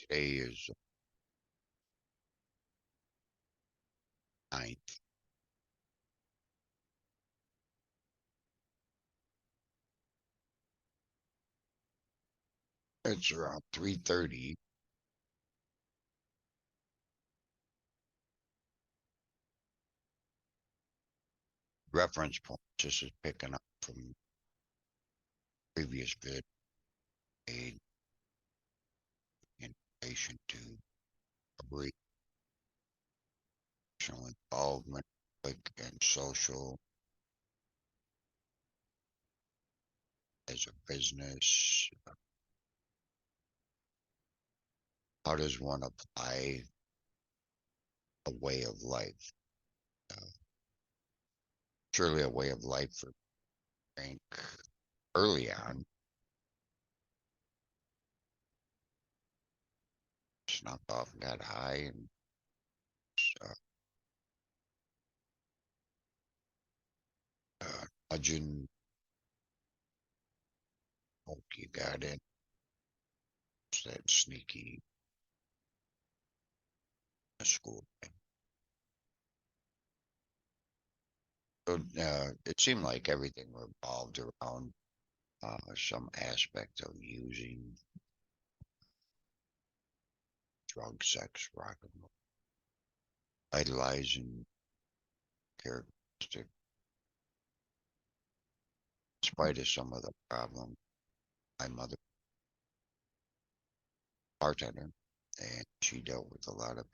Today is 9th. It's around 3:30. Reference point. This is picking up from previous vid made in relation to operational involvement, public and social as a business. How does one apply a way of life? Uh, Surely a way of life for Frank early on snuck off and got high and uh, nudging. Hope you got it. It's that sneaky school. So, it seemed like everything revolved around some aspect of using drug, sex, rock and roll, idolizing characteristic, in spite of some of the problem. My mother, bartender, and she dealt with a lot of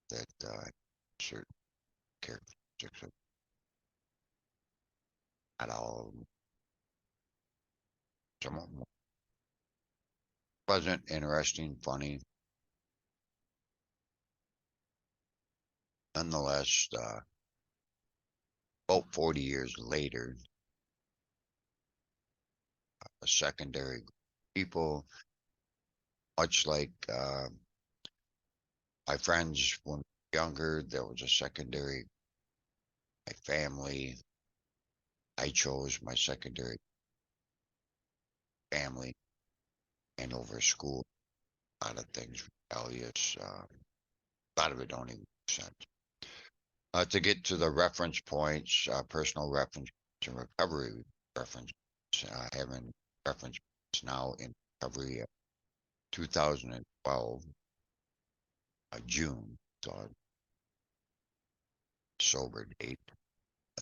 that certain characteristics of not all of them. Some of them pleasant, interesting, funny. Nonetheless, about 40 years later, a secondary people, much like my friends when younger, there was a secondary, my family. I chose my secondary family and over school. A lot of things rebellious. A lot of it don't even make sense. To get to the reference points, personal reference to recovery reference, having reference points now in recovery 2012, June, so sober date.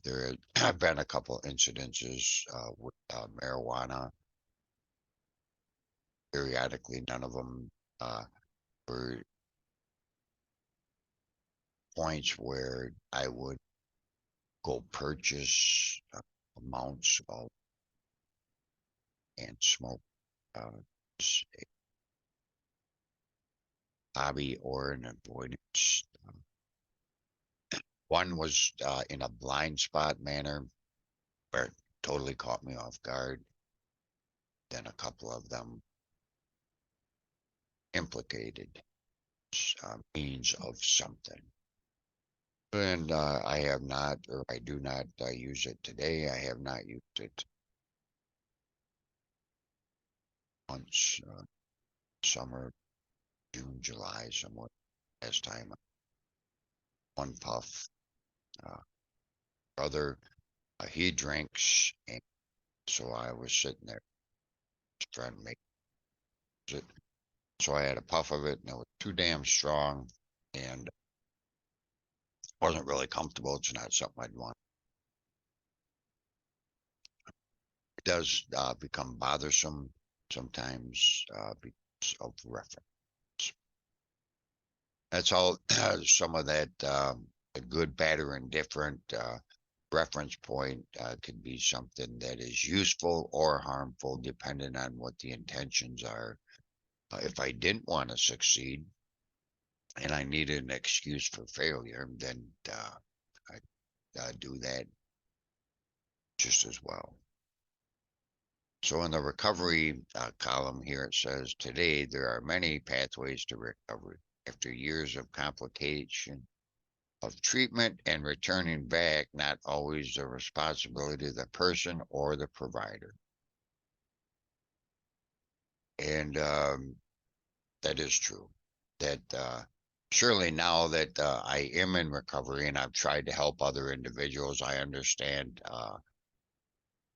There have been a couple incidences with marijuana. Periodically, none of them were points where I would go purchase amounts of and smoke. It's a hobby or an avoidance. One was in a blind spot manner where it totally caught me off guard. Then a couple of them implicated means of something. And I have not, or I do not use it today. I have not used it once, summer, June, July, somewhat last time. One puff. Uh, Brother, he drinks, and so I was sitting there trying to make it. So I had a puff of it, and it was too damn strong, and wasn't really comfortable. It's not something I'd want. It does become bothersome sometimes because of reference. That's all. Some of that good, bad, or indifferent reference point could be something that is useful or harmful, depending on what the intentions are. If I didn't want to succeed and I needed an excuse for failure, then I do that just as well. So in the recovery column here, it says, today there are many pathways to recovery. After years of complication of treatment and returning back, not always the responsibility of the person or the provider. And That is true. That surely now that I am in recovery and I've tried to help other individuals, I understand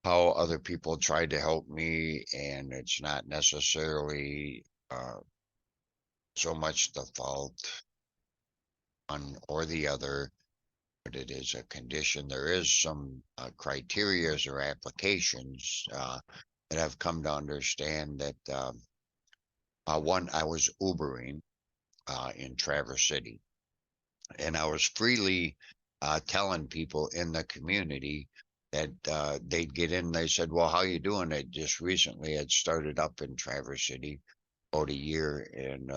how other people tried to help me, and it's not necessarily uh, so much the fault one or the other, but it is a condition. There is some criterias or applications that I've come to understand that one, I was Ubering in Traverse City, and I was freely telling people in the community that they'd get in. They said, "Well, how you doing?" It just recently had started up in Traverse City about a year, and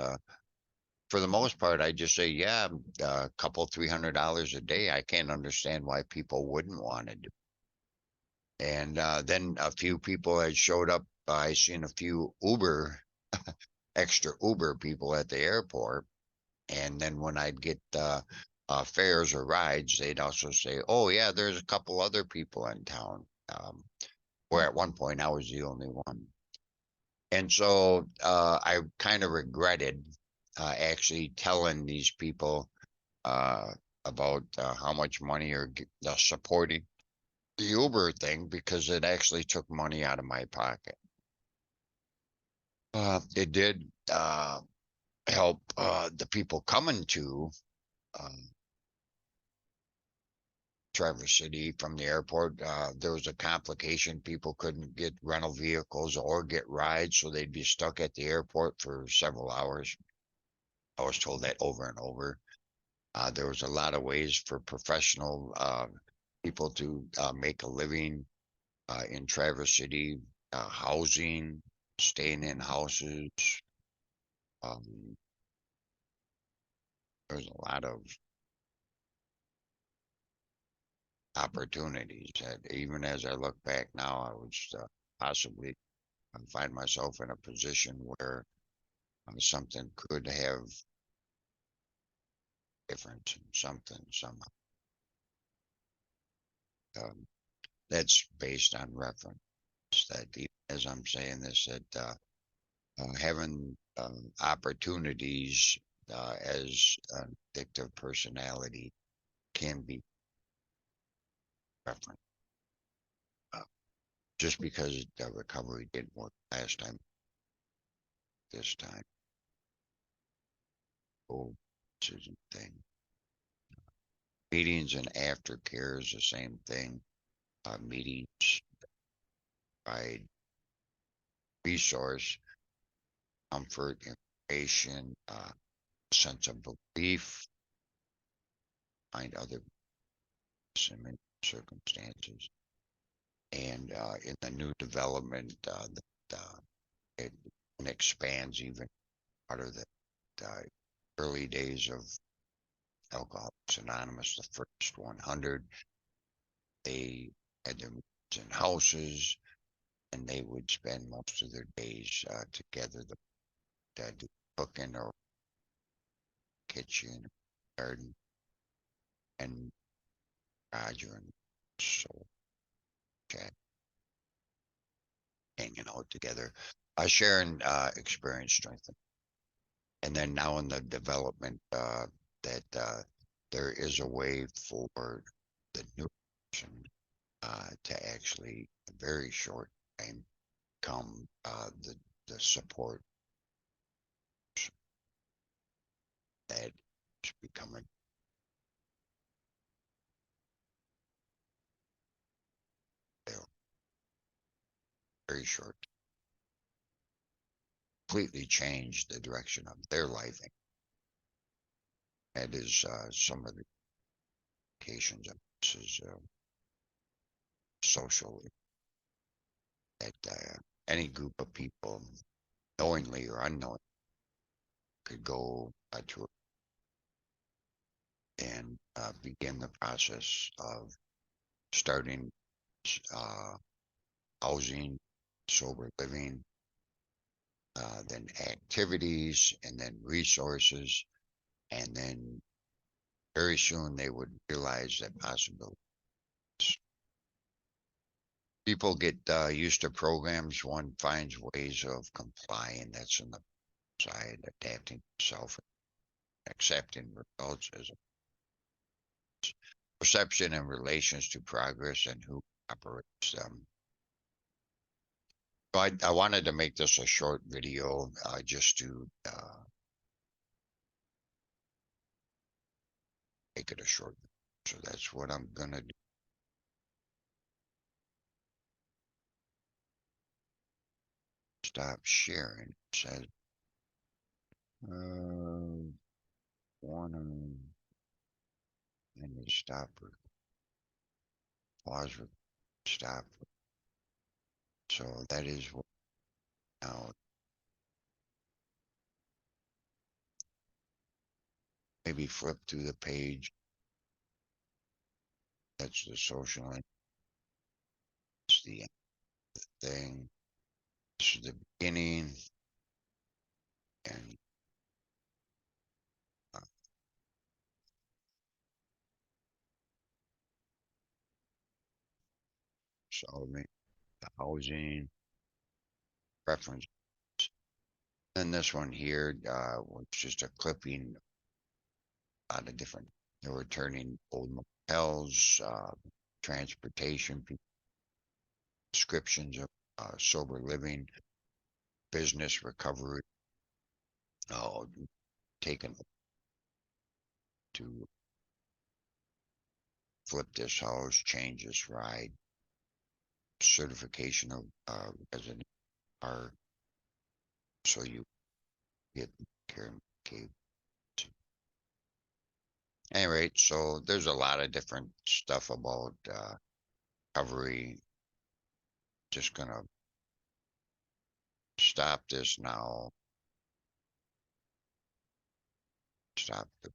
for the most part, I just say, "Yeah, a couple $300 a day. I can't understand why people wouldn't want to do." And then a few people had showed up. I seen a few extra Uber people at the airport. And then when I'd get fares or rides, they'd also say, "Oh yeah, there's a couple other people in town." Where at one point I was the only one, and so I kind of regretted actually telling these people uh, about how much money or supporting the Uber thing because it actually took money out of my pocket. It did help the people coming to. Um, Traverse City from the airport. There was a complication. People couldn't get rental vehicles or get rides, so they'd be stuck at the airport for several hours. I was told that over and over. There was a lot of ways for professional people to make a living in Traverse City, housing, staying in houses. Um, there's a lot of opportunities that even as I look back now, I was possibly find myself in a position where something could have difference in something somehow. Um, that's based on reference. That even as I'm saying this, that having opportunities as an addictive personality can be reference. Uh, just because the recovery didn't work last time, this time, oh, this isn't thing. Meetings and aftercare is the same thing. Meetings provide resource, comfort, information, sense of belief, find other similar circumstances. And in the new development, it expands even out of the early days of Alcoholics Anonymous, the first 100, they had their meetings in houses, and they would spend most of their days together, the cooking or kitchen, garden, and Roger and so chat, hanging out together, sharing experience, strength, and then now in the development that there is a way for the new person to actually, in a very short time, come the support that is becoming very short, completely change the direction of their life. That is some of the occasions of this is social that any group of people, knowingly or unknowingly, could go to and begin the process of starting uh, housing, sober living, then activities, and then resources, and then very soon they would realize that possibilities. People get used to programs. One finds ways of complying. That's in the side, adapting self, accepting results as a perception in relations to progress and who operates them. So I wanted to make this a short video just to make it a short video. So that's what I'm gonna do. Stop sharing. It says wanna and stop pause stop. So that is what now maybe flip through the page. That's the social and it's the thing. This is the beginning and uh, solving the housing preference. And this one here was just a clipping out of different. They were turning old motels, transportation, descriptions of sober living, business recovery, uh, taken to flip this house, change this ride, certification of resident are so you get care. Okay. Anyway, so there's a lot of different stuff about recovery. Just gonna stop this now. Stop the